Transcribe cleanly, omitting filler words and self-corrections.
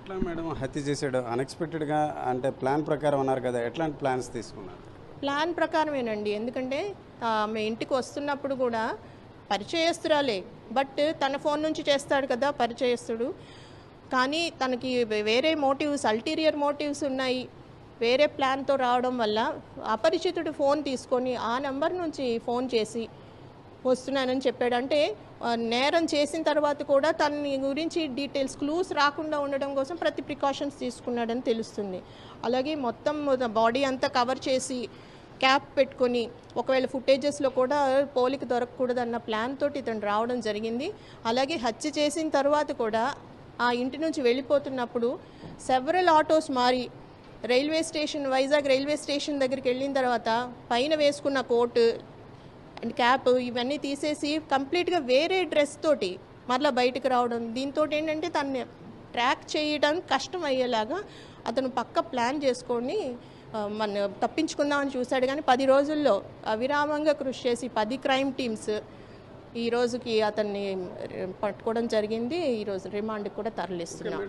ఎట్లా మేడం హత్య చేసాడు అన్ఎక్స్పెక్టెడ్గా? అంటే ప్లాన్ ప్రకారం అన్నారు కదా, ఎట్లాంటి ప్లాన్స్ తీసుకున్నారు? ప్లాన్ ప్రకారమేనండి. ఎందుకంటే ఆమె ఇంటికి వస్తున్నప్పుడు కూడా పరిచయస్తురాలే, బట్ తన ఫోన్ నుంచి చేస్తాడు కదా పరిచయస్తుడు. కానీ తనకి వేరే మోటివ్స్, అల్టీరియర్ మోటివ్స్ ఉన్నాయి. వేరే ప్లాన్తో రావడం వల్ల అపరిచితుడు ఫోన్ తీసుకొని ఆ నెంబర్ నుంచి ఫోన్ చేసి వస్తున్నానని చెప్పాడు. అంటే నేరం చేసిన తర్వాత కూడా తన గురించి డీటెయిల్స్, క్లూస్ రాకుండా ఉండడం కోసం ప్రతి ప్రికాషన్స్ తీసుకున్నాడని తెలుస్తుంది. అలాగే మొత్తం బాడీ అంతా కవర్ చేసి క్యాప్ పెట్టుకొని, ఒకవేళ ఫుటేజెస్లో కూడా పోలిక దొరకకూడదన్న ప్లాన్ తోటి ఇతను రావడం జరిగింది. అలాగే హత్య చేసిన తర్వాత కూడా ఆ ఇంటి నుంచి వెళ్ళిపోతున్నప్పుడు సెవరల్ ఆటోస్ మారి railway station, Vizag railway station దగ్గరికి వెళ్ళిన తర్వాత పైన వేసుకున్న కోటు అండ్ క్యాప్ ఇవన్నీ తీసేసి కంప్లీట్గా వేరే డ్రెస్ తోటి మరలా బయటకు రావడం. దీంతో ఏంటంటే తనని ట్రాక్ చేయడం కష్టం అయ్యేలాగా అతను పక్క ప్లాన్ చేసుకొని మన తప్పించుకుందామని చూశాడు. కానీ 10 రోజుల్లో అవిరామంగా కృషి చేసి 10 క్రైమ్ టీమ్స్ ఈ రోజుకి అతన్ని పట్టుకోవడం జరిగింది. ఈరోజు రిమాండ్కి కూడా తరలిస్తున్నాం.